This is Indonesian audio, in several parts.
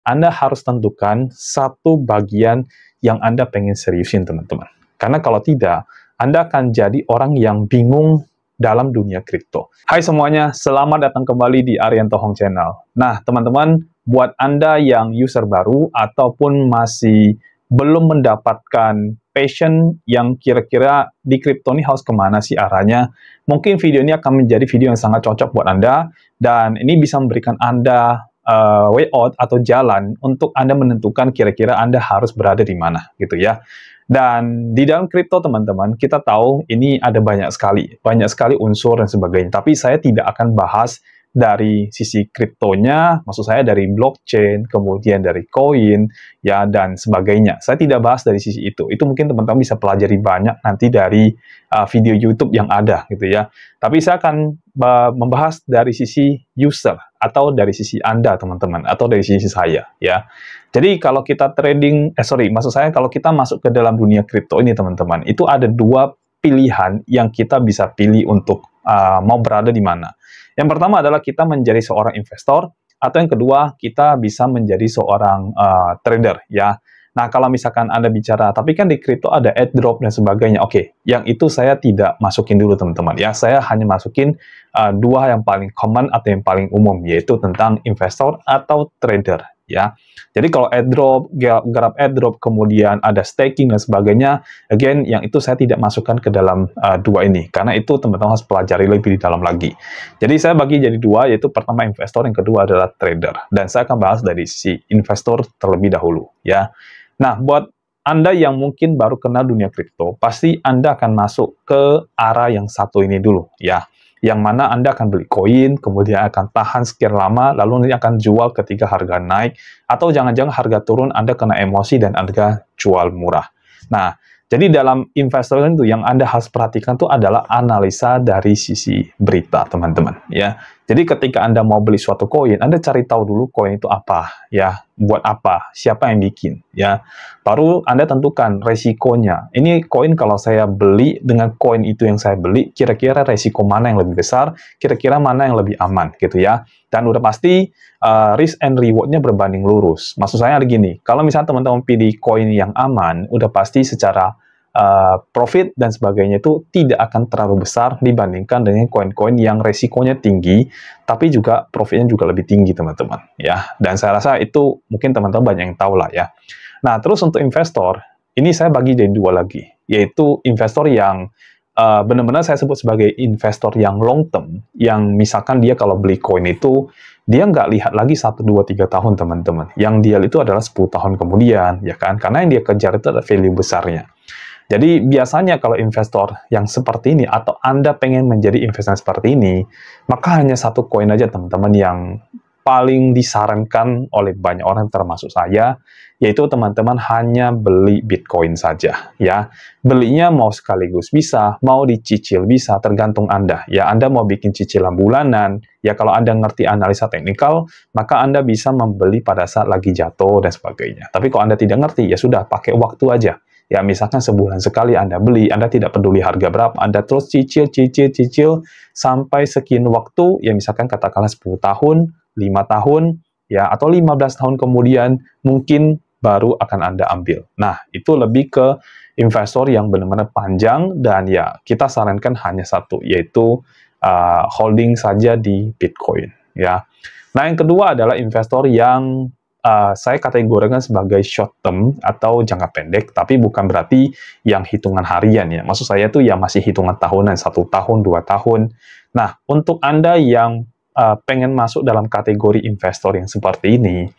Anda harus tentukan satu bagian yang Anda pengen seriusin, teman-teman. Karena kalau tidak, Anda akan jadi orang yang bingung dalam dunia kripto. Hai semuanya, selamat datang kembali di Arianto Hong Channel. Nah, teman-teman, buat Anda yang user baru ataupun masih belum mendapatkan passion yang kira-kira di kripto ini harus kemana sih arahnya, mungkin video ini akan menjadi video yang sangat cocok buat Anda, dan ini bisa memberikan Anda way out atau jalan untuk Anda menentukan kira-kira Anda harus berada di mana, gitu ya. Dan di dalam kripto, teman-teman, kita tahu ini ada banyak sekali unsur dan sebagainya. Tapi saya tidak akan bahas dari sisi kriptonya, maksud saya dari blockchain, kemudian dari koin, ya, dan sebagainya. Saya tidak bahas dari sisi itu. Itu mungkin teman-teman bisa pelajari banyak nanti dari video YouTube yang ada, gitu ya. Tapi saya akan membahas dari sisi user, atau dari sisi Anda, teman-teman, atau dari sisi saya, ya. Jadi kalau kita trading, maksud saya kalau kita masuk ke dalam dunia kripto ini, teman-teman, itu ada dua pilihan yang kita bisa pilih untuk mau berada di mana. Yang pertama adalah kita menjadi seorang investor, atau yang kedua kita bisa menjadi seorang trader, ya. Nah, kalau misalkan Anda bicara, tapi kan di kripto ada airdrop dan sebagainya. Oke, yang itu saya tidak masukin dulu, teman-teman, ya. Saya hanya masukin dua yang paling common atau yang paling umum, yaitu tentang investor atau trader, ya. Jadi kalau airdrop, garap airdrop, kemudian ada staking dan sebagainya, again, yang itu saya tidak masukkan ke dalam dua ini, karena itu teman-teman harus pelajari lebih di dalam lagi. Jadi saya bagi jadi dua, yaitu pertama investor, yang kedua adalah trader. Dan saya akan bahas dari sisi investor terlebih dahulu, ya. Nah, buat Anda yang mungkin baru kenal dunia kripto, pasti Anda akan masuk ke arah yang satu ini dulu, ya. Yang mana Anda akan beli koin, kemudian akan tahan sekian lama, lalu nanti akan jual ketika harga naik, atau jangan-jangan harga turun, Anda kena emosi dan Anda jual murah. Nah, jadi dalam investor itu yang Anda harus perhatikan itu adalah analisa dari sisi berita, teman-teman, ya. Jadi ketika Anda mau beli suatu koin, Anda cari tahu dulu koin itu apa, ya, buat apa, siapa yang bikin, ya. Baru Anda tentukan resikonya. Ini koin kalau saya beli dengan koin itu yang saya beli, kira-kira resiko mana yang lebih besar, kira-kira mana yang lebih aman, gitu ya. Dan udah pasti risk and reward-nya berbanding lurus. Maksud saya gini, kalau misalnya teman-teman pilih koin yang aman, udah pasti secara profit dan sebagainya itu tidak akan terlalu besar dibandingkan dengan koin-koin yang resikonya tinggi, tapi juga profitnya juga lebih tinggi, teman-teman, ya. Dan saya rasa itu mungkin teman-teman banyak yang tahu lah, ya. Nah, terus untuk investor, ini saya bagi jadi dua lagi, yaitu investor yang benar-benar saya sebut sebagai investor yang long term, yang misalkan dia kalau beli koin itu, dia nggak lihat lagi 1, 2, 3 tahun, teman-teman. Yang dia itu adalah 10 tahun kemudian, ya kan? Karena yang dia kejar itu adalah value besarnya. Jadi biasanya kalau investor yang seperti ini, atau Anda pengen menjadi investor seperti ini, maka hanya satu koin aja, teman-teman, yang paling disarankan oleh banyak orang termasuk saya, yaitu teman-teman hanya beli Bitcoin saja, ya. Belinya mau sekaligus bisa, mau dicicil bisa, tergantung Anda. Ya, Anda mau bikin cicilan bulanan, ya kalau Anda ngerti analisa teknikal, maka Anda bisa membeli pada saat lagi jatuh dan sebagainya. Tapi kalau Anda tidak ngerti, ya sudah, pakai waktu aja. Ya, misalkan sebulan sekali Anda beli, Anda tidak peduli harga berapa, Anda terus cicil, sampai sekian waktu, ya misalkan katakanlah 10 tahun, 5 tahun, ya, atau 15 tahun kemudian, mungkin baru akan Anda ambil. Nah, itu lebih ke investor yang benar-benar panjang, dan ya, kita sarankan hanya satu, yaitu holding saja di Bitcoin, ya. Nah, yang kedua adalah investor yang saya kategorikan sebagai short term atau jangka pendek, tapi bukan berarti yang hitungan harian, ya. Maksud saya itu ya masih hitungan tahunan, 1 tahun, 2 tahun. Nah, untuk Anda yang pengen masuk dalam kategori investor yang seperti ini,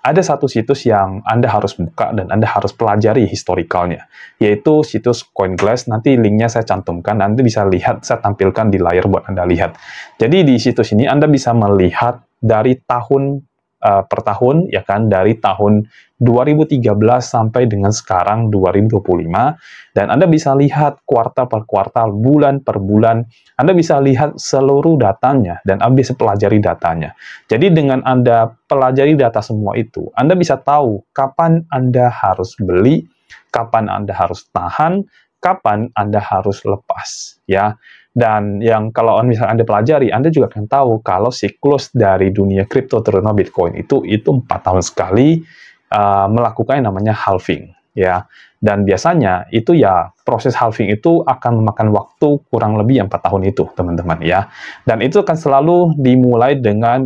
ada satu situs yang Anda harus buka dan Anda harus pelajari historikalnya, yaitu situs CoinGlass. Nanti linknya saya cantumkan, Anda bisa lihat, saya tampilkan di layar buat Anda lihat. Jadi di situs ini Anda bisa melihat dari tahun per tahun, ya kan, dari tahun 2013 sampai dengan sekarang 2025, dan Anda bisa lihat kuartal per kuartal, bulan per bulan, Anda bisa lihat seluruh datanya, dan Anda bisa pelajari datanya. Jadi dengan Anda pelajari data semua itu, Anda bisa tahu kapan Anda harus beli, kapan Anda harus tahan, kapan Anda harus lepas, ya. Dan yang kalau misalnya Anda pelajari, Anda juga akan tahu kalau siklus dari dunia kripto, terutama Bitcoin, itu 4 tahun sekali melakukan yang namanya halving, ya. Dan biasanya itu ya proses halving itu akan memakan waktu kurang lebih 4 tahun itu, teman-teman, ya. Dan itu akan selalu dimulai dengan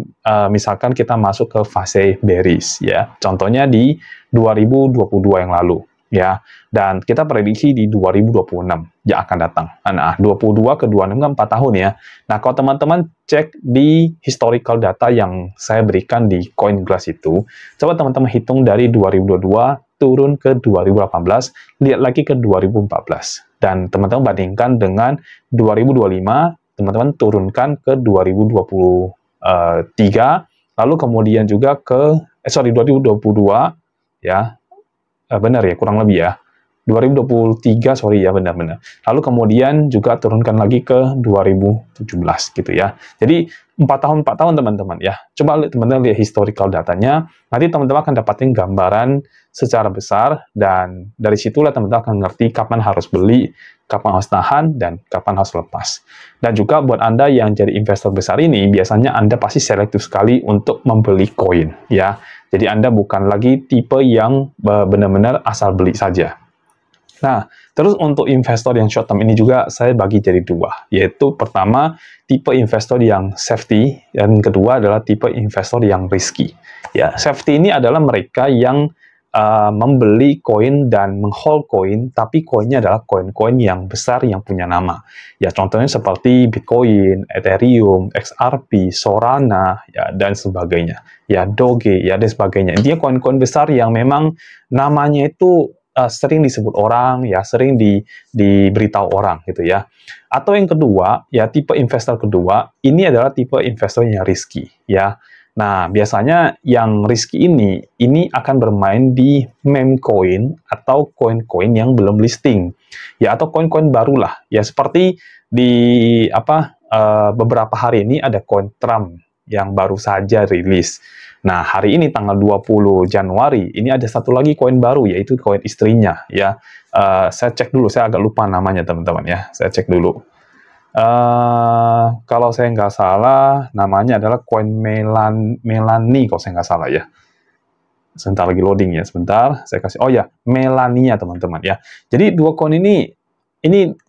misalkan kita masuk ke fase bearish, ya. Contohnya di 2022 yang lalu, ya. Dan kita prediksi di 2026 yang akan datang. Nah, 22 ke 26 kan 4 tahun, ya. Nah, kalau teman-teman cek di historical data yang saya berikan di CoinGlass itu, coba teman-teman hitung dari 2022 turun ke 2018, lihat lagi ke 2014. Dan teman-teman bandingkan dengan 2025, teman-teman turunkan ke 2023, lalu kemudian juga ke 2022, ya, benar ya, kurang lebih ya, 2023, sorry ya, benar-benar. Lalu kemudian juga turunkan lagi ke 2017 gitu ya. Jadi 4 tahun teman-teman ya. Coba teman-teman lihat historical datanya, nanti teman-teman akan dapatin gambaran secara besar, dan dari situlah teman-teman akan ngerti kapan harus beli, kapan harus tahan, dan kapan harus lepas. Dan juga buat Anda yang jadi investor besar ini, biasanya Anda pasti selektif sekali untuk membeli koin ya. Jadi Anda bukan lagi tipe yang benar-benar asal beli saja. Nah, terus untuk investor yang short term ini juga saya bagi jadi dua, yaitu pertama tipe investor yang safety, dan kedua adalah tipe investor yang risky. Ya, safety ini adalah mereka yang membeli koin dan menghold koin, tapi koinnya adalah koin-koin yang besar yang punya nama. Ya, contohnya seperti Bitcoin, Ethereum, XRP, Solana, ya, dan sebagainya. Ya, Doge, ya, dan sebagainya. Intinya koin-koin besar yang memang namanya itu sering disebut orang, ya, sering diberitahu orang gitu ya. Atau yang kedua, ya, tipe investor kedua, ini adalah tipe investor yang risky, ya. Nah, biasanya yang risky ini akan bermain di meme coin atau koin-koin yang belum listing, ya, atau koin-koin baru lah, ya, seperti di beberapa hari ini ada koin Trump yang baru saja rilis. Nah, hari ini tanggal 20 Januari, ini ada satu lagi koin baru, yaitu koin istrinya, ya. Saya cek dulu, saya agak lupa namanya, teman-teman, ya. Saya cek dulu. Kalau saya nggak salah, namanya adalah koin Melani, kalau saya nggak salah, ya. Sebentar lagi loading, ya. Sebentar, saya kasih. Oh ya, Melania, teman-teman, ya. Jadi, dua koin ini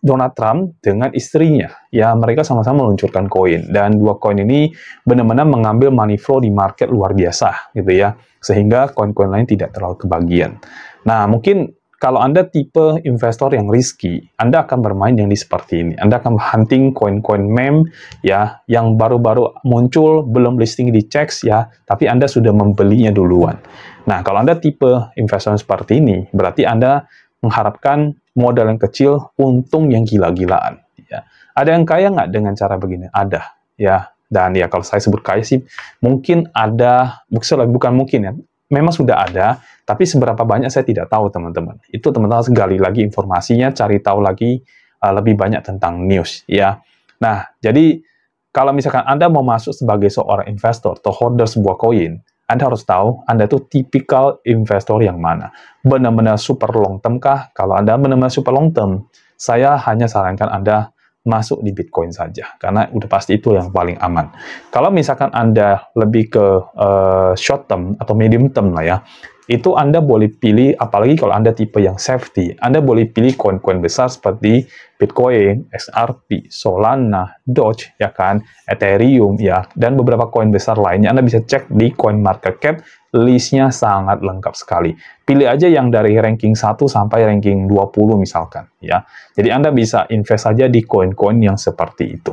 Donald Trump dengan istrinya, ya, mereka sama-sama meluncurkan koin, dan dua koin ini benar-benar mengambil money flow di market luar biasa, gitu ya, sehingga koin-koin lain tidak terlalu kebagian. Nah, mungkin kalau Anda tipe investor yang risky, Anda akan bermain yang seperti ini. Anda akan hunting koin-koin meme, ya, yang baru-baru muncul, belum listing di checks, ya, tapi Anda sudah membelinya duluan. Nah, kalau Anda tipe investor seperti ini, berarti Anda mengharapkan modal yang kecil, untung yang gila-gilaan. Ya. Ada yang kaya nggak dengan cara begini? Ada, ya. Dan ya kalau saya sebut kaya sih, mungkin ada, bukan mungkin ya, memang sudah ada, tapi seberapa banyak saya tidak tahu, teman-teman. Itu teman-teman harus gali lagi informasinya, cari tahu lagi lebih banyak tentang news, ya. Nah, jadi kalau misalkan Anda mau masuk sebagai seorang investor atau holder sebuah koin, Anda harus tahu Anda itu tipikal investor yang mana. Benar-benar super long term kah? Kalau Anda benar-benar super long term, saya hanya sarankan Anda masuk di Bitcoin saja, karena udah pasti itu yang paling aman. Kalau misalkan Anda lebih ke short term atau medium term lah ya, itu Anda boleh pilih, apalagi kalau Anda tipe yang safety, Anda boleh pilih koin-koin besar seperti Bitcoin, XRP, Solana, Doge, ya kan, Ethereum, ya, dan beberapa koin besar lainnya. Anda bisa cek di CoinMarketCap, listnya sangat lengkap sekali. Pilih aja yang dari ranking 1 sampai ranking 20 misalkan, ya. Jadi Anda bisa invest saja di koin-koin yang seperti itu.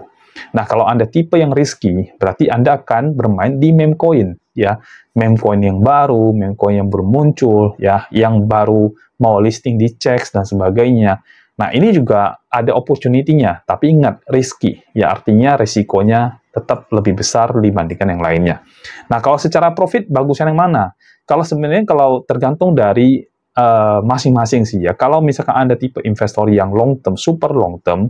Nah, kalau Anda tipe yang risky, berarti Anda akan bermain di meme coin, ya. Meme coin yang baru, meme coin yang baru muncul, ya, yang baru mau listing di checks dan sebagainya. Nah, ini juga ada opportunity-nya, tapi ingat, risky, ya, artinya risikonya tetap lebih besar dibandingkan yang lainnya. Nah, kalau secara profit, bagusnya yang mana? Kalau sebenarnya kalau tergantung dari masing-masing sih, ya. Kalau misalkan Anda tipe investor yang long term, super long term,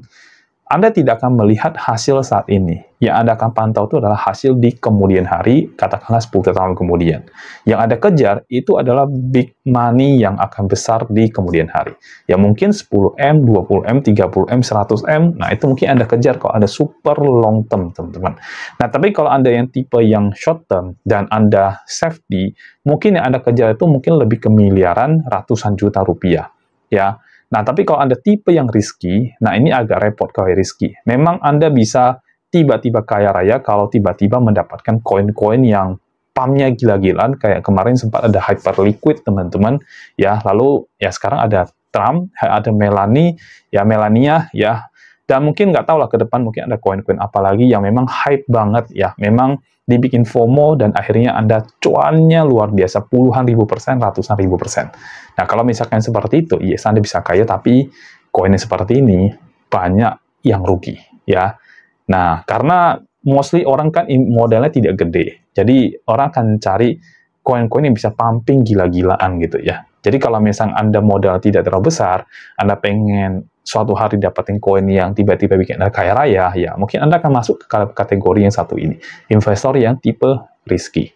Anda tidak akan melihat hasil saat ini. Yang Anda akan pantau itu adalah hasil di kemudian hari, katakanlah 10 tahun kemudian. Yang Anda kejar itu adalah big money yang akan besar di kemudian hari. Ya mungkin 10M, 20M, 30M, 100M, nah itu mungkin Anda kejar kalau Anda super long term, teman-teman. Nah, tapi kalau Anda yang tipe yang short term dan Anda safety, mungkin yang Anda kejar itu mungkin lebih ke miliaran, ratusan juta rupiah. Ya. Nah, tapi kalau Anda tipe yang risky, nah ini agak repot kalau risky. Memang Anda bisa tiba-tiba kaya raya kalau tiba-tiba mendapatkan koin-koin yang pumpnya gila-gilaan, kayak kemarin sempat ada Hyperliquid, teman-teman. Ya, lalu ya sekarang ada Trump, ada Melania, ya. Dan mungkin nggak tahu lah ke depan mungkin ada koin-koin apa lagi yang memang hype banget, ya. Memang dibikin FOMO dan akhirnya Anda cuannya luar biasa, puluhan ribu persen, ratusan ribu persen. Nah, kalau misalkan seperti itu, yes, Anda bisa kaya, tapi koinnya seperti ini, banyak yang rugi, ya. Nah, karena mostly orang kan modalnya tidak gede, jadi orang akan cari koin-koin yang bisa pumping gila-gilaan gitu ya. Jadi kalau misalnya Anda modal tidak terlalu besar, Anda pengen suatu hari dapetin koin yang tiba-tiba bikin Anda kaya raya, ya mungkin Anda akan masuk ke kategori yang satu ini, investor yang tipe risky.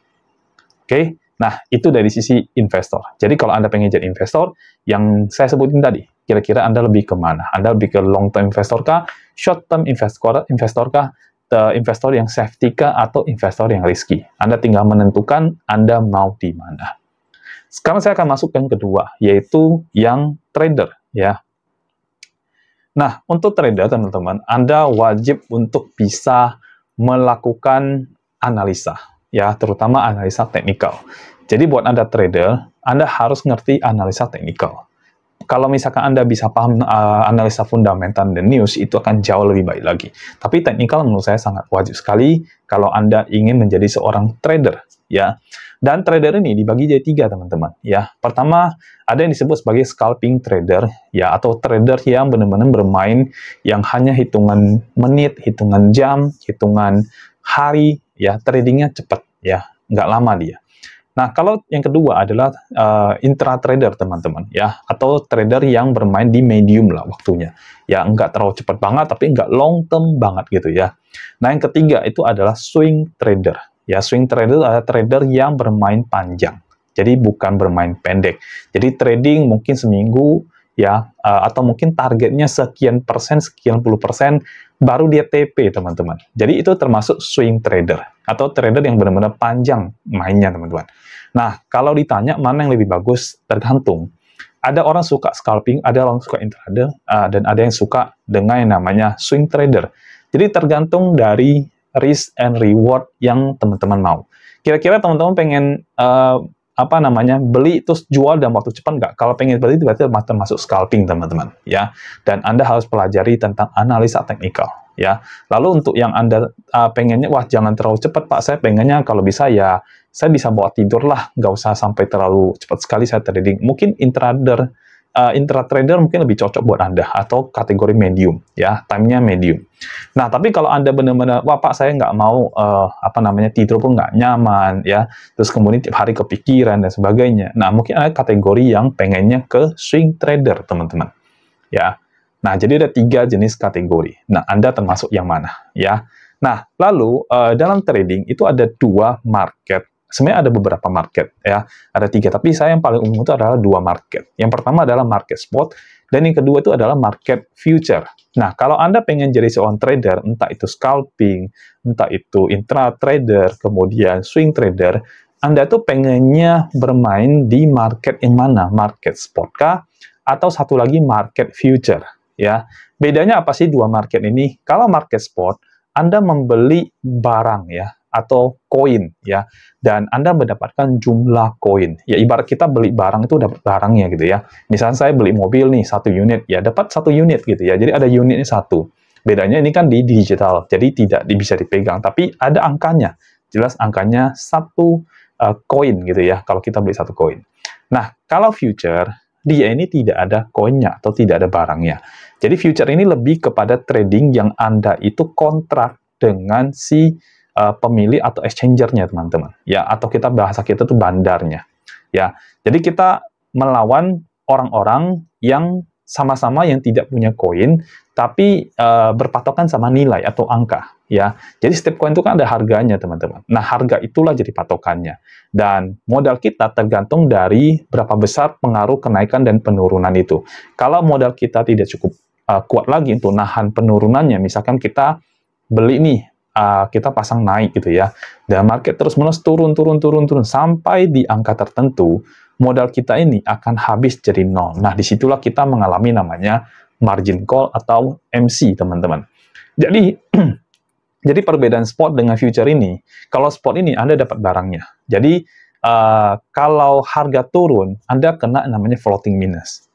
Oke? Nah, itu dari sisi investor. Jadi kalau Anda pengen jadi investor, yang saya sebutin tadi, kira-kira Anda lebih ke mana? Anda lebih ke long term investor kah? Short term investor kah? Investor yang safety kah? Atau investor yang risky? Anda tinggal menentukan Anda mau di mana. Sekarang saya akan masuk yang kedua, yaitu yang trader, ya. Nah, untuk trader, teman-teman, Anda wajib untuk bisa melakukan analisa, ya, terutama analisa teknikal. Jadi, buat Anda trader, Anda harus ngerti analisa teknikal. Kalau misalkan Anda bisa paham analisa fundamental dan news, itu akan jauh lebih baik lagi. Tapi teknikal menurut saya sangat wajib sekali kalau Anda ingin menjadi seorang trader, ya. Dan trader ini dibagi jadi 3, teman-teman, ya. Pertama, ada yang disebut sebagai scalping trader, ya, atau trader yang benar-benar bermain yang hanya hitungan menit, hitungan jam, hitungan hari, ya, tradingnya cepat, ya, nggak lama dia. Nah, kalau yang kedua adalah intra-trader, teman-teman, ya, atau trader yang bermain di medium lah waktunya. Ya, nggak terlalu cepat banget, tapi nggak long term banget gitu ya. Nah, yang ketiga itu adalah swing trader. Ya, swing trader adalah trader yang bermain panjang. Jadi, bukan bermain pendek. Jadi, trading mungkin seminggu, ya, atau mungkin targetnya sekian persen, sekian puluh persen, baru dia TP, teman-teman. Jadi, itu termasuk swing trader, atau trader yang benar-benar panjang mainnya, teman-teman. Nah, kalau ditanya mana yang lebih bagus, tergantung. Ada orang suka scalping, ada orang suka intraday, dan ada yang suka dengan yang namanya swing trader. Jadi, tergantung dari risk and reward yang teman-teman mau. Kira-kira teman-teman pengen beli terus jual dalam waktu cepat nggak? Kalau pengen beli berarti termasuk scalping, teman-teman, ya. Dan Anda harus pelajari tentang analisa teknikal, ya. Lalu untuk yang Anda pengennya, wah jangan terlalu cepat Pak, saya pengennya kalau bisa ya saya bisa bawa tidur lah, nggak usah sampai terlalu cepat sekali saya trading. Mungkin intratrader mungkin lebih cocok buat Anda, atau kategori medium, ya, time-nya medium. Nah, tapi kalau Anda benar-benar, wah Pak, saya nggak mau, tidur pun nggak nyaman, ya, terus kemudian tiap hari kepikiran dan sebagainya. Nah, mungkin ada kategori yang pengennya ke swing trader, teman-teman, ya. Nah, jadi ada 3 jenis kategori. Nah, Anda termasuk yang mana, ya. Nah, lalu dalam trading itu ada 2 market. Sebenarnya ada beberapa market, ya, ada 3, tapi saya yang paling umum itu adalah 2 market. Yang pertama adalah market spot, dan yang kedua itu adalah market future. Nah, kalau Anda pengen jadi seorang trader, entah itu scalping, entah itu intra-trader, kemudian swing trader, Anda tuh pengennya bermain di market yang mana? Market spot kah? Atau satu lagi market future, ya. Bedanya apa sih 2 market ini? Kalau market spot, Anda membeli barang, ya, atau koin, ya, dan Anda mendapatkan jumlah koin. Ya, ibarat kita beli barang itu dapat barangnya gitu ya. Misalnya saya beli mobil nih 1 unit, ya dapat 1 unit gitu ya. Jadi ada unitnya 1. Bedanya ini kan di digital, jadi tidak bisa dipegang, tapi ada angkanya. Jelas angkanya 1 koin gitu ya, kalau kita beli 1 koin. Nah, kalau future, dia ini tidak ada koinnya atau tidak ada barangnya. Jadi future ini lebih kepada trading yang Anda itu kontrak dengan si pemilik atau exchanger-nya, teman-teman, ya, atau bahasa kita tuh bandarnya, ya. Jadi kita melawan orang-orang yang sama-sama yang tidak punya koin, tapi berpatokan sama nilai atau angka, ya. Jadi setiap koin itu kan ada harganya, teman-teman. Nah, harga itulah jadi patokannya. Dan modal kita tergantung dari berapa besar pengaruh kenaikan dan penurunan itu. Kalau modal kita tidak cukup kuat lagi untuk nahan penurunannya, misalkan kita beli nih, kita pasang naik gitu ya, dan market terus-menerus turun sampai di angka tertentu, modal kita ini akan habis jadi nol. Nah, disitulah kita mengalami namanya margin call atau MC, teman-teman. Jadi, jadi perbedaan spot dengan future ini, kalau spot ini Anda dapat barangnya. Jadi, kalau harga turun, Anda kena namanya floating minus.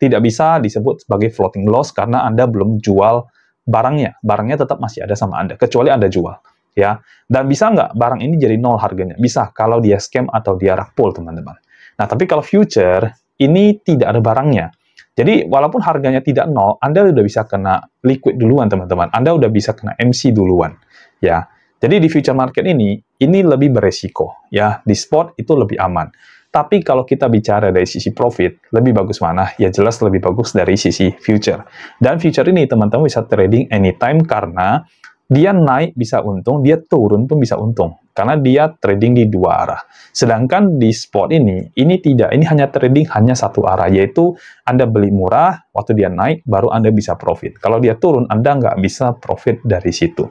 Tidak bisa disebut sebagai floating loss karena Anda belum jual barangnya. Barangnya tetap masih ada sama Anda, kecuali Anda jual. Ya. Dan bisa nggak barang ini jadi nol harganya? Bisa, kalau dia scam atau dia rug pull, teman-teman. Nah, tapi kalau future, ini tidak ada barangnya. Jadi, walaupun harganya tidak nol, Anda udah bisa kena liquid duluan, teman-teman. Anda udah bisa kena MC duluan. Ya. Jadi, di future market ini lebih beresiko. Ya. Di spot itu lebih aman. Tapi kalau kita bicara dari sisi profit, lebih bagus mana? Ya jelas lebih bagus dari sisi future. Dan future ini, teman-teman bisa trading anytime karena dia naik bisa untung, dia turun pun bisa untung. Karena dia trading di dua arah. Sedangkan di spot ini tidak. Ini hanya trading hanya satu arah, yaitu Anda beli murah, waktu dia naik, baru Anda bisa profit. Kalau dia turun, Anda nggak bisa profit dari situ.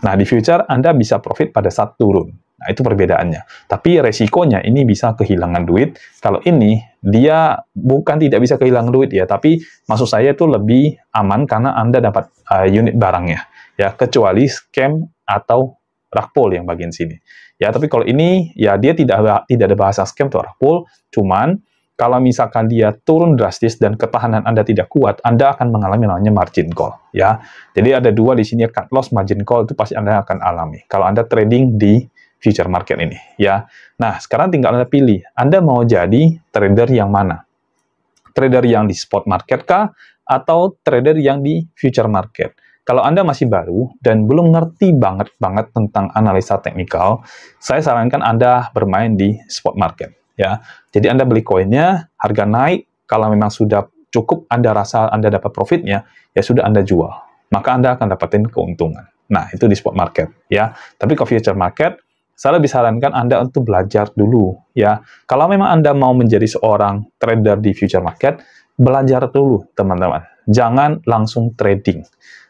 Nah, di future, Anda bisa profit pada saat turun. Nah, itu perbedaannya. Tapi resikonya ini bisa kehilangan duit. Kalau ini, dia bukan tidak bisa kehilangan duit ya, tapi maksud saya itu lebih aman karena Anda dapat unit barangnya. Ya, kecuali scam atau rug pull yang bagian sini. Ya, tapi kalau ini, ya dia tidak ada bahasa scam atau rug pull, cuman kalau misalkan dia turun drastis dan ketahanan Anda tidak kuat, Anda akan mengalami namanya margin call. Ya, jadi ada dua di sini, cut loss, margin call, itu pasti Anda akan alami. Kalau Anda trading di future market ini. Ya, nah sekarang tinggal Anda pilih, Anda mau jadi trader yang mana? Trader yang di spot market kah? Atau trader yang di future market? Kalau Anda masih baru dan belum ngerti banget tentang analisa teknikal, saya sarankan Anda bermain di spot market. Ya, jadi Anda beli koinnya, harga naik, kalau memang sudah cukup Anda rasa Anda dapat profitnya, ya sudah Anda jual. Maka Anda akan dapatin keuntungan. Nah, itu di spot market. Ya, tapi ke future market, saya lebih sarankan Anda untuk belajar dulu. Ya, kalau memang Anda mau menjadi seorang trader di future market, belajar dulu, teman-teman. Jangan langsung trading.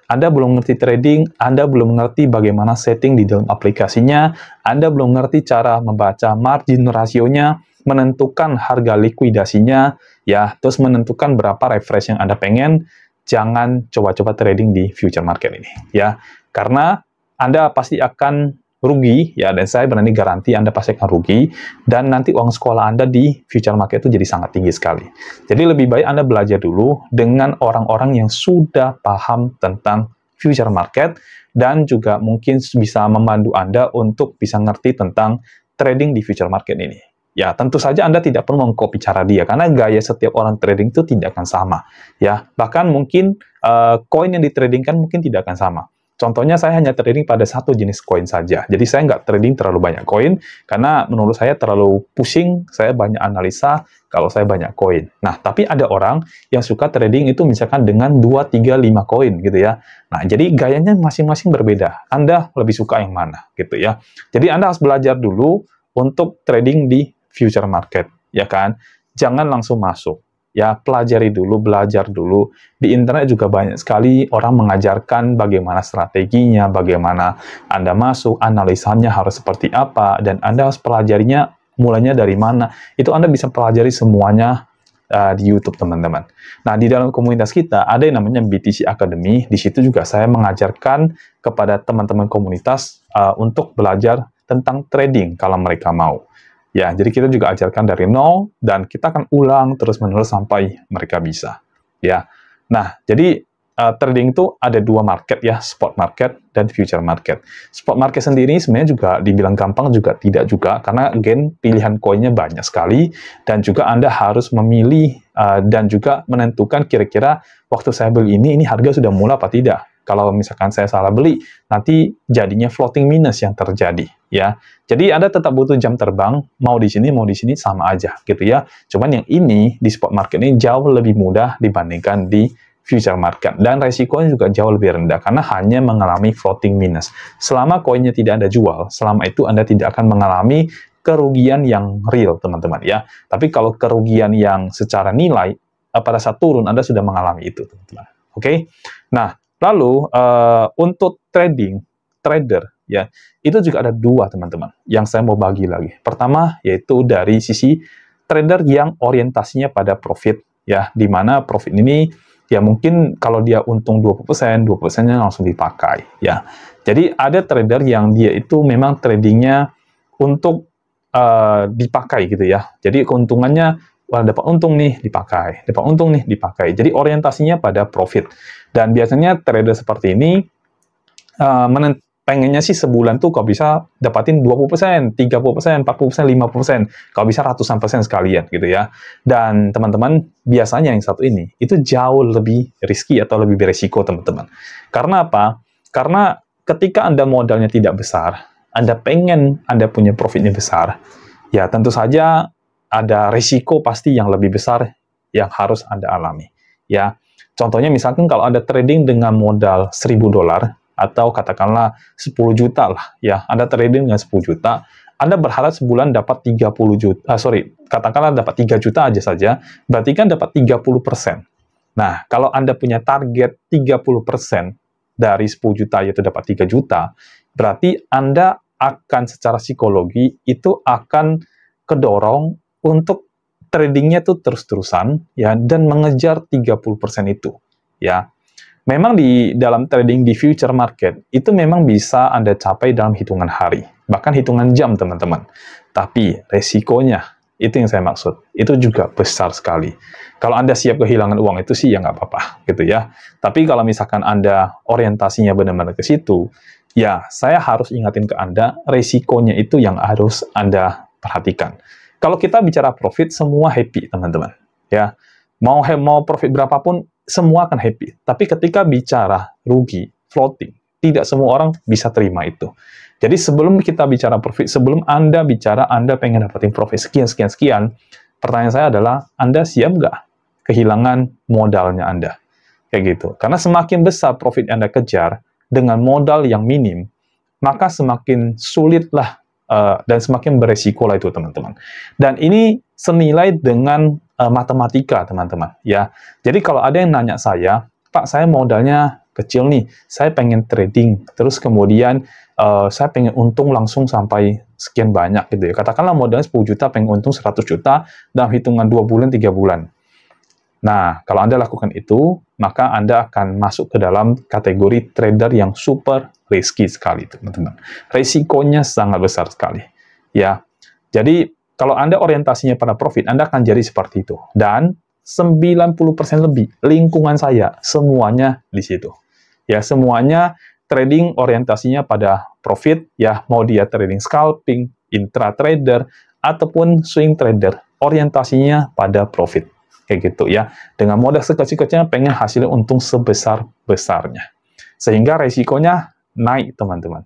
Anda belum ngerti trading, Anda belum ngerti bagaimana setting di dalam aplikasinya, Anda belum ngerti cara membaca margin rasionya, menentukan harga likuidasinya, ya, terus menentukan berapa refresh yang Anda pengen, jangan coba-coba trading di future market ini, ya. Karena Anda pasti akan rugi, ya, dan saya berani garanti Anda pasti akan rugi, dan nanti uang sekolah Anda di future market itu jadi sangat tinggi sekali. Jadi lebih baik Anda belajar dulu dengan orang-orang yang sudah paham tentang future market, dan juga mungkin bisa membantu Anda untuk bisa ngerti tentang trading di future market ini. Ya, tentu saja Anda tidak perlu mengcopy cara dia, karena gaya setiap orang trading itu tidak akan sama. Ya, bahkan mungkin koin yang ditradingkan mungkin tidak akan sama. Contohnya, saya hanya trading pada satu jenis koin saja. Jadi, saya nggak trading terlalu banyak koin, karena menurut saya terlalu pusing, saya banyak analisa kalau saya banyak koin. Nah, tapi ada orang yang suka trading itu misalkan dengan 2, 3, 5 koin gitu ya. Nah, jadi gayanya masing-masing berbeda. Anda lebih suka yang mana gitu ya. Jadi, Anda harus belajar dulu untuk trading di future market, ya kan? Jangan langsung masuk. Ya, pelajari dulu, belajar dulu. Di internet juga banyak sekali orang mengajarkan bagaimana strateginya, bagaimana Anda masuk, analisanya harus seperti apa, dan Anda harus pelajarinya mulainya dari mana. Itu Anda bisa pelajari semuanya di YouTube, teman-teman. Nah, di dalam komunitas kita ada yang namanya BTC Academy. Di situ juga saya mengajarkan kepada teman-teman komunitas untuk belajar tentang trading kalau mereka mau. Ya, jadi kita juga ajarkan dari nol, dan kita akan ulang terus-menerus sampai mereka bisa. Ya, nah, jadi trading itu ada dua market ya, spot market dan future market. Spot market sendiri sebenarnya juga dibilang gampang juga tidak juga, karena again pilihan koinnya banyak sekali, dan juga Anda harus memilih dan juga menentukan kira-kira waktu saya beli ini harga sudah mula apa tidak. Kalau misalkan saya salah beli, nanti jadinya floating minus yang terjadi, ya. Jadi Anda tetap butuh jam terbang, mau di sini sama aja, gitu ya. Cuman yang ini, di spot market ini jauh lebih mudah dibandingkan di future market. Dan resikonya juga jauh lebih rendah, karena hanya mengalami floating minus. Selama koinnya tidak Anda jual, selama itu Anda tidak akan mengalami kerugian yang real, teman-teman, ya. Tapi kalau kerugian yang secara nilai, pada saat turun, Anda sudah mengalami itu, teman-teman. Oke? Nah, lalu, untuk trader, ya, itu juga ada dua, teman-teman, yang saya mau bagi lagi. Pertama, yaitu dari sisi trader yang orientasinya pada profit, ya, di mana profit ini, ya mungkin kalau dia untung 20%, 20%-nya langsung dipakai, ya. Jadi, ada trader yang dia itu memang tradingnya untuk dipakai, gitu ya. Jadi, keuntungannya, wah, dapat untung nih, dipakai. Dapat untung nih, dipakai. Jadi, orientasinya pada profit. Dan biasanya trader seperti ini pengennya sih sebulan tuh kalau bisa dapatin 20%, 30%, 40%, 50%. Kalau bisa ratusan persen sekalian gitu ya. Dan teman-teman, biasanya yang satu ini, itu jauh lebih risky atau lebih beresiko, teman-teman. Karena apa? Karena ketika Anda modalnya tidak besar, Anda pengen Anda punya profitnya besar, ya tentu saja ada risiko pasti yang lebih besar yang harus Anda alami. Ya, contohnya misalkan kalau Anda trading dengan modal $1.000 atau katakanlah 10 juta lah, ya, Anda trading dengan 10 juta, Anda berharap sebulan dapat 30 juta, katakanlah dapat 3 juta aja saja, berarti kan dapat 30%. Nah, kalau Anda punya target 30% dari 10 juta, yaitu dapat 3 juta, berarti Anda akan secara psikologi itu akan kedorong untuk tradingnya tuh terus-terusan, ya, dan mengejar 30% itu, ya. Memang di dalam trading di future market, itu memang bisa Anda capai dalam hitungan hari, bahkan hitungan jam, teman-teman. Tapi resikonya, itu yang saya maksud, itu juga besar sekali. Kalau Anda siap kehilangan uang itu sih, ya nggak apa-apa, gitu ya. Tapi kalau misalkan Anda orientasinya benar-benar ke situ, ya saya harus ingatin ke Anda, resikonya itu yang harus Anda perhatikan. Kalau kita bicara profit, semua happy, teman-teman. Ya, mau profit berapapun, semua akan happy. Tapi ketika bicara rugi, floating, tidak semua orang bisa terima itu. Jadi sebelum kita bicara profit, sebelum Anda bicara Anda pengen dapetin profit sekian, pertanyaan saya adalah, Anda siap nggak kehilangan modalnya Anda? Kayak gitu. Karena semakin besar profit Anda kejar dengan modal yang minim, maka semakin sulitlah dan semakin beresiko lah itu, teman-teman. Dan ini senilai dengan matematika, teman-teman, ya. Jadi kalau ada yang nanya saya, Pak, saya modalnya kecil nih, saya pengen trading, terus kemudian saya pengen untung langsung sampai sekian banyak gitu ya. Katakanlah modalnya 10 juta, pengen untung 100 juta dalam hitungan 2 bulan, 3 bulan. Nah, kalau Anda lakukan itu, maka Anda akan masuk ke dalam kategori trader yang super risky sekali, teman-teman. Risikonya sangat besar sekali. Ya, jadi kalau Anda orientasinya pada profit, Anda akan jadi seperti itu. Dan 90% lebih lingkungan saya, semuanya di situ. Ya, semuanya trading orientasinya pada profit, ya, mau dia trading scalping, intra-trader, ataupun swing trader, orientasinya pada profit. Kayak gitu ya, dengan modal sekecil-kecilnya pengen hasilnya untung sebesar-besarnya, sehingga resikonya naik, teman-teman,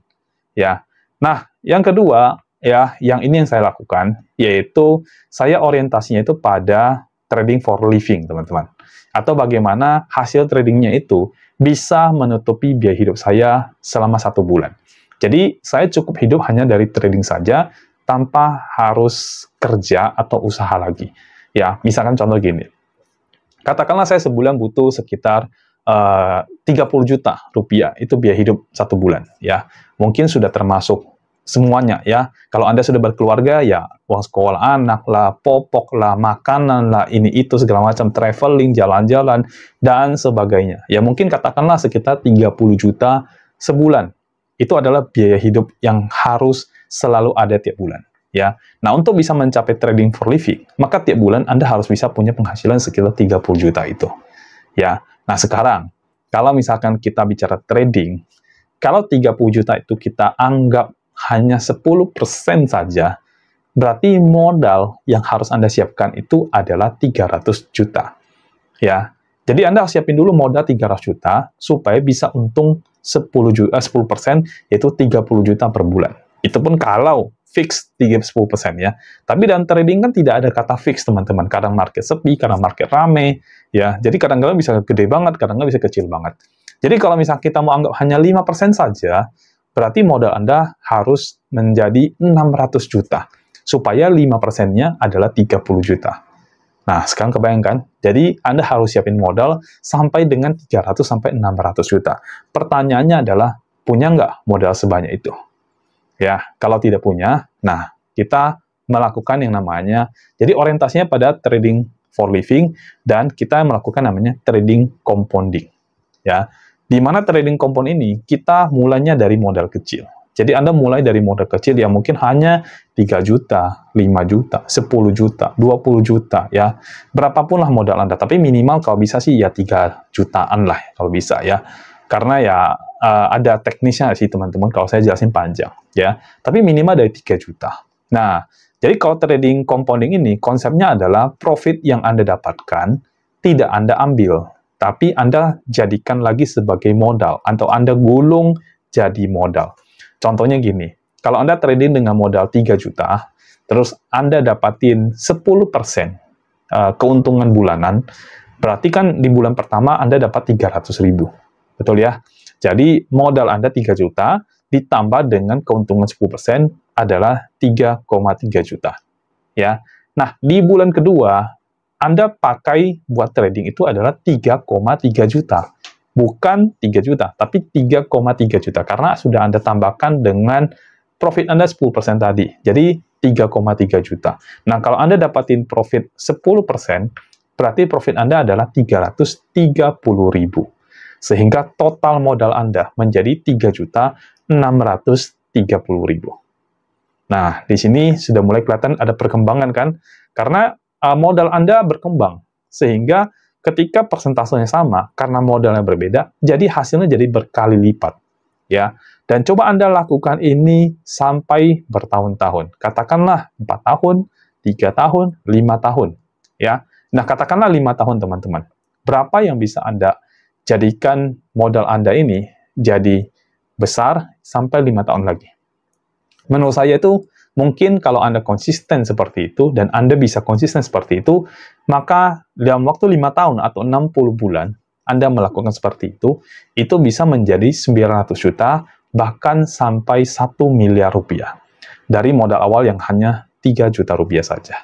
ya. Nah, yang kedua, ya, yang ini yang saya lakukan, yaitu saya orientasinya itu pada trading for living, teman-teman, atau bagaimana hasil tradingnya itu bisa menutupi biaya hidup saya selama 1 bulan. Jadi, saya cukup hidup hanya dari trading saja, tanpa harus kerja atau usaha lagi. Ya, misalkan contoh gini, katakanlah saya sebulan butuh sekitar 30 juta rupiah, itu biaya hidup 1 bulan, ya. Mungkin sudah termasuk semuanya, ya. Kalau Anda sudah berkeluarga, ya, uang sekolah anak lah, popok lah, makanan lah, ini itu segala macam, traveling, jalan-jalan, dan sebagainya. Ya, mungkin katakanlah sekitar 30 juta sebulan. Itu adalah biaya hidup yang harus selalu ada tiap bulan. Ya, nah untuk bisa mencapai trading for living, maka tiap bulan Anda harus bisa punya penghasilan sekitar 30 juta itu. Ya, nah sekarang, kalau misalkan kita bicara trading, kalau 30 juta itu kita anggap hanya 10% saja, berarti modal yang harus Anda siapkan itu adalah 300 juta. Ya, Jadi Anda siapin dulu modal 300 juta supaya bisa untung 10%, yaitu 30 juta per bulan. Itu pun kalau fix 10% ya. Tapi dalam trading kan tidak ada kata fix, teman-teman. Kadang market sepi, kadang market rame, ya. Jadi kadang-kadang bisa gede banget, kadang-kadang bisa kecil banget. Jadi kalau misalnya kita mau anggap hanya 5% saja, berarti modal Anda harus menjadi 600 juta. Supaya 5%-nya adalah 30 juta. Nah, sekarang kebayangkan, jadi Anda harus siapin modal sampai dengan 300-600 juta. Pertanyaannya adalah, punya nggak modal sebanyak itu? Ya, kalau tidak punya, nah, kita melakukan yang namanya, jadi orientasinya pada trading for living, dan kita melakukan namanya trading compounding. Ya, di mana trading compound ini, kita mulainya dari modal kecil. Jadi Anda mulai dari modal kecil yang mungkin hanya 3 juta, 5 juta, 10 juta, 20 juta, ya. Berapapun lah modal Anda, tapi minimal kalau bisa sih ya 3 jutaan lah, kalau bisa ya. Karena ya ada teknisnya sih teman-teman, kalau saya jelasin panjang, ya. Tapi minimal dari 3 juta. Nah, jadi kalau trading compounding ini, konsepnya adalah profit yang Anda dapatkan, tidak Anda ambil, tapi Anda jadikan lagi sebagai modal, atau Anda gulung jadi modal. Contohnya gini, kalau Anda trading dengan modal 3 juta, terus Anda dapatin 10% keuntungan bulanan, berarti kan di bulan pertama Anda dapat 300.000. Betul ya? Jadi modal Anda 3 juta, ditambah dengan keuntungan 10% adalah 3,3 juta. Ya. Nah, di bulan kedua, Anda pakai buat trading itu adalah 3,3 juta. Bukan 3 juta, tapi 3,3 juta. Karena sudah Anda tambahkan dengan profit Anda 10% tadi. Jadi 3,3 juta. Nah, kalau Anda dapatin profit 10%, berarti profit Anda adalah 330.000. Sehingga total modal Anda menjadi 3.630.000. Nah, di sini sudah mulai kelihatan ada perkembangan kan? Karena modal Anda berkembang. Sehingga ketika persentasenya sama, karena modalnya berbeda, jadi hasilnya jadi berkali lipat. Ya. Dan coba Anda lakukan ini sampai bertahun-tahun. Katakanlah 4 tahun, 3 tahun, 5 tahun. Ya. Nah, katakanlah 5 tahun, teman-teman. Berapa yang bisa Anda jadikan modal Anda ini jadi besar sampai 5 tahun lagi? Menurut saya itu, mungkin kalau Anda konsisten seperti itu, dan Anda bisa konsisten seperti itu, maka dalam waktu 5 tahun atau 60 bulan, Anda melakukan seperti itu bisa menjadi 900 juta, bahkan sampai 1 miliar rupiah. Dari modal awal yang hanya 3 juta rupiah saja.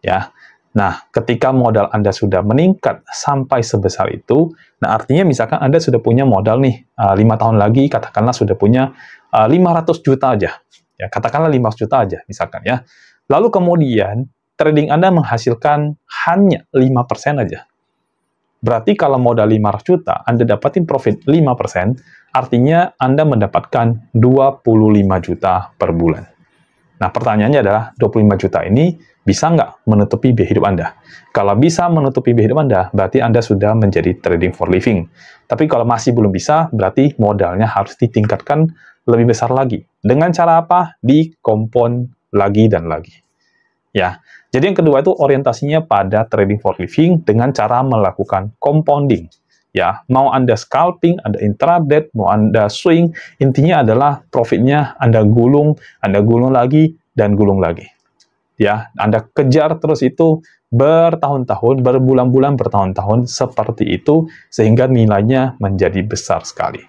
Ya. Nah, ketika modal Anda sudah meningkat sampai sebesar itu, nah artinya misalkan Anda sudah punya modal nih, 5 tahun lagi, katakanlah sudah punya 500 juta aja. Ya, katakanlah 500 juta aja, misalkan ya. Lalu kemudian, trading Anda menghasilkan hanya 5% aja. Berarti kalau modal 500 juta, Anda dapatin profit 5%, artinya Anda mendapatkan 25 juta per bulan. Nah, pertanyaannya adalah, 25 juta ini bisa nggak menutupi biaya hidup Anda? Kalau bisa menutupi biaya hidup Anda, berarti Anda sudah menjadi trading for living. Tapi kalau masih belum bisa, berarti modalnya harus ditingkatkan lebih besar lagi. Dengan cara apa? Di compound lagi dan lagi. Ya. Jadi yang kedua itu orientasinya pada trading for living dengan cara melakukan compounding. Ya, mau Anda scalping, Anda intraday, mau Anda swing, intinya adalah profitnya Anda gulung lagi, dan gulung lagi. Ya, Anda kejar terus itu bertahun-tahun, berbulan-bulan, bertahun-tahun seperti itu, sehingga nilainya menjadi besar sekali.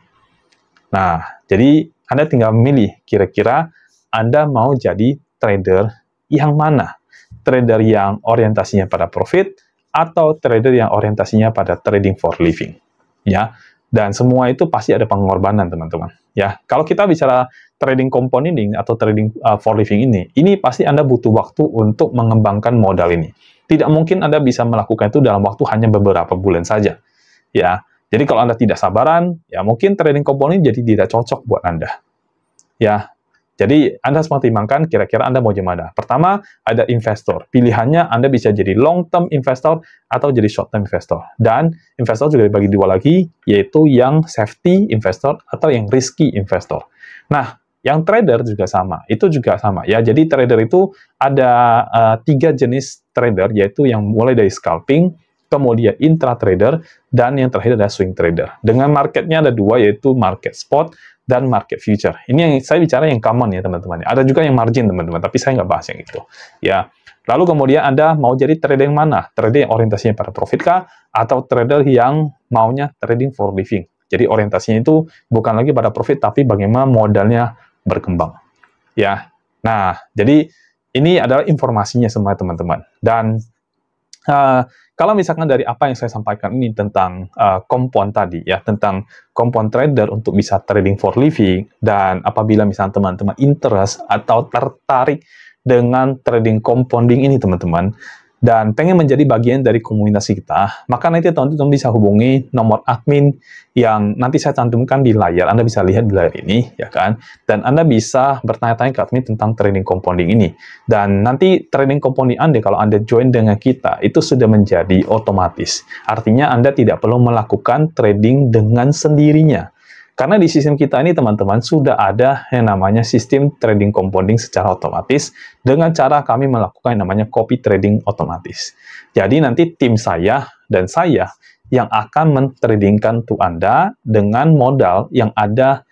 Nah, jadi Anda tinggal memilih, kira-kira Anda mau jadi trader yang mana? Trader yang orientasinya pada profit, atau trader yang orientasinya pada trading for living. Ya, dan semua itu pasti ada pengorbanan, teman-teman. Ya, kalau kita bicara trading compounding atau trading for living ini pasti Anda butuh waktu untuk mengembangkan modal ini. Tidak mungkin Anda bisa melakukan itu dalam waktu hanya beberapa bulan saja. Ya, jadi kalau Anda tidak sabaran, ya mungkin trading compounding jadi tidak cocok buat Anda. Ya, jadi Anda harus mempertimbangkan kira-kira Anda mau gimana. Pertama, ada investor. Pilihannya Anda bisa jadi long-term investor atau jadi short-term investor. Dan investor juga dibagi dua lagi, yaitu yang safety investor atau yang risky investor. Nah, yang trader juga sama. Itu juga sama. Ya, jadi trader itu ada 3 jenis trader, yaitu yang mulai dari scalping, kemudian intratrader, dan yang terakhir adalah swing trader. Dengan marketnya ada dua, yaitu market spot dan market future. Ini yang saya bicara yang common ya teman-teman. Ada juga yang margin teman-teman, tapi saya nggak bahas yang itu. Ya. Lalu kemudian Anda mau jadi trader yang mana? Trader yang orientasinya pada profit kah? Atau trader yang maunya trading for living? Jadi orientasinya itu bukan lagi pada profit, tapi bagaimana modalnya berkembang. Ya. Nah, jadi ini adalah informasinya semua teman-teman. Dan kalau misalkan dari apa yang saya sampaikan ini tentang kompon tadi, ya, tentang kompon trader untuk bisa trading for living, dan apabila misalnya teman-teman interest atau tertarik dengan trading compounding ini teman-teman, dan pengen menjadi bagian dari komunitas kita, maka nanti teman-teman bisa hubungi nomor admin yang nanti saya cantumkan di layar. Anda bisa lihat di layar ini, ya kan? Dan Anda bisa bertanya-tanya ke admin tentang trading compounding ini. Dan nanti trading compounding Anda, kalau Anda join dengan kita, itu sudah menjadi otomatis. Artinya Anda tidak perlu melakukan trading dengan sendirinya. Karena di sistem kita ini, teman-teman, sudah ada yang namanya sistem trading compounding secara otomatis dengan cara kami melakukan yang namanya copy trading otomatis. Jadi nanti tim saya dan saya yang akan mentradingkan to Anda dengan modal yang ada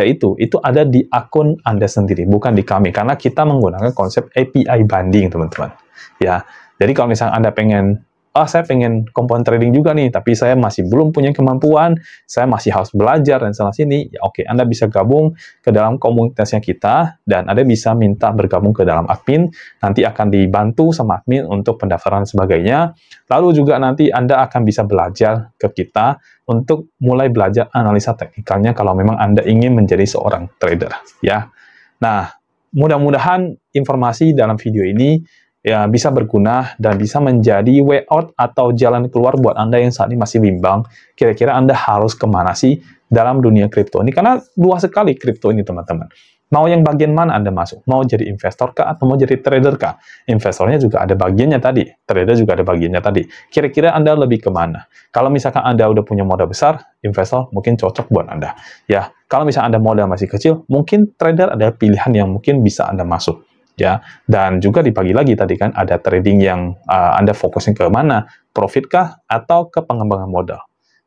itu ada di akun Anda sendiri, bukan di kami. Karena kita menggunakan konsep API banding, teman-teman. Ya, jadi kalau misalnya Anda pengen saya pengen compound trading juga nih, tapi saya masih belum punya kemampuan, saya masih harus belajar dan sana sini, ya oke, Anda bisa gabung ke dalam komunitasnya kita, dan Anda bisa minta bergabung ke dalam admin, nanti akan dibantu sama admin untuk pendaftaran dan sebagainya, lalu juga nanti Anda akan bisa belajar ke kita untuk mulai belajar analisa teknikalnya kalau memang Anda ingin menjadi seorang trader, ya. Nah, mudah-mudahan informasi dalam video ini ya bisa berguna dan bisa menjadi way out atau jalan keluar buat Anda yang saat ini masih bimbang, kira-kira Anda harus kemana sih dalam dunia kripto ini, karena luas sekali kripto ini teman-teman. Mau yang bagian mana Anda masuk? Mau jadi investor kah atau mau jadi trader kah? Investornya juga ada bagiannya tadi, trader juga ada bagiannya tadi. Kira-kira Anda lebih kemana? Kalau misalkan Anda udah punya modal besar, investor mungkin cocok buat Anda. Ya, kalau misalkan Anda modal masih kecil, mungkin trader ada pilihan yang mungkin bisa Anda masuk. Ya, dan juga dibagi lagi tadi kan ada trading yang Anda fokusin ke mana, profit kah atau ke pengembangan modal.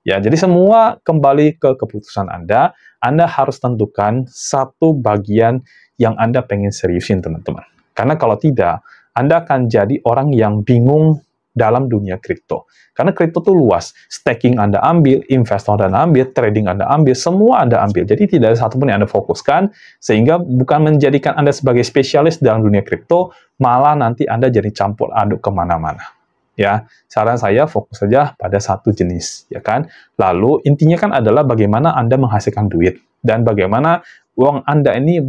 Ya, jadi semua kembali ke keputusan Anda. Anda harus tentukan satu bagian yang Anda pengen seriusin, teman-teman. Karena kalau tidak, Anda akan jadi orang yang bingung dalam dunia kripto. Karena kripto itu luas. Staking Anda ambil, investor Anda ambil, trading Anda ambil, semua Anda ambil. Jadi tidak ada satupun yang Anda fokuskan, sehingga bukan menjadikan Anda sebagai spesialis dalam dunia kripto, malah nanti Anda jadi campur aduk kemana-mana. Ya, saran saya fokus saja pada satu jenis, ya kan? Lalu intinya kan adalah bagaimana Anda menghasilkan duit, dan bagaimana uang Anda ini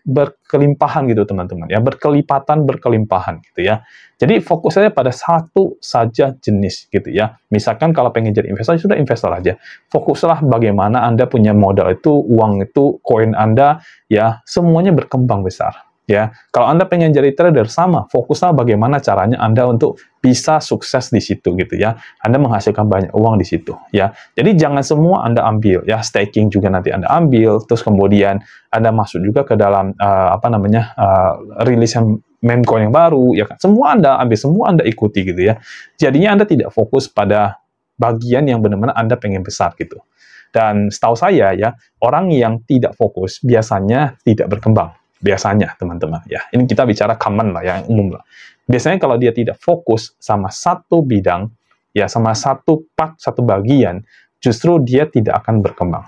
berkelimpahan gitu teman-teman, ya, berkelimpahan gitu ya. Jadi fokus saja pada satu saja jenis gitu ya. Misalkan kalau pengen jadi investor, sudah investor aja. Fokuslah bagaimana Anda punya modal itu, uang itu, koin Anda, ya, semuanya berkembang besar. Ya, kalau Anda pengen jadi trader, sama, fokuslah bagaimana caranya Anda untuk bisa sukses di situ gitu ya. Anda menghasilkan banyak uang di situ ya. Jadi jangan semua Anda ambil ya, staking juga nanti Anda ambil, terus kemudian Anda masuk juga ke dalam rilisan meme coin yang baru ya kan. Semua Anda ambil, semua Anda ikuti gitu ya. Jadinya Anda tidak fokus pada bagian yang benar-benar Anda pengen besar gitu. Dan setahu saya ya, orang yang tidak fokus biasanya tidak berkembang. Biasanya teman-teman ya, ini kita bicara common lah, yang umum lah. Biasanya kalau dia tidak fokus sama satu bidang ya, sama satu part, satu bagian, justru dia tidak akan berkembang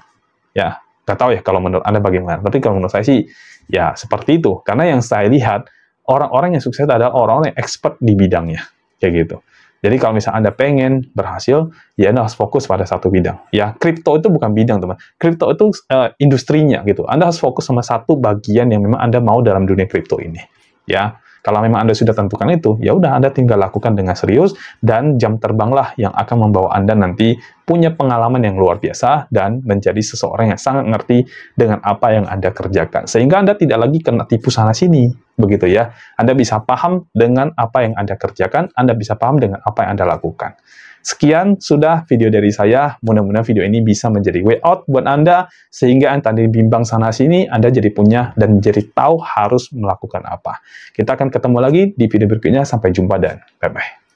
ya. Nggak tahu ya kalau menurut Anda bagaimana, tapi kalau menurut saya sih ya seperti itu. Karena yang saya lihat, orang-orang yang sukses adalah orang-orang yang expert di bidangnya kayak gitu. Jadi kalau misalnya Anda pengen berhasil, ya Anda harus fokus pada satu bidang. Ya, kripto itu bukan bidang, teman. Kripto itu industrinya gitu. Anda harus fokus sama satu bagian yang memang Anda mau dalam dunia kripto ini. Ya, kalau memang Anda sudah tentukan itu, ya udah Anda tinggal lakukan dengan serius, dan jam terbanglah yang akan membawa Anda nanti punya pengalaman yang luar biasa dan menjadi seseorang yang sangat ngerti dengan apa yang Anda kerjakan. Sehingga Anda tidak lagi kena tipu sana-sini, begitu ya. Anda bisa paham dengan apa yang Anda kerjakan, Anda bisa paham dengan apa yang Anda lakukan. Sekian sudah video dari saya, mudah-mudahan video ini bisa menjadi way out buat Anda, sehingga Anda tadi bimbang sana-sini, Anda jadi punya dan jadi tahu harus melakukan apa. Kita akan ketemu lagi di video berikutnya, sampai jumpa dan bye-bye.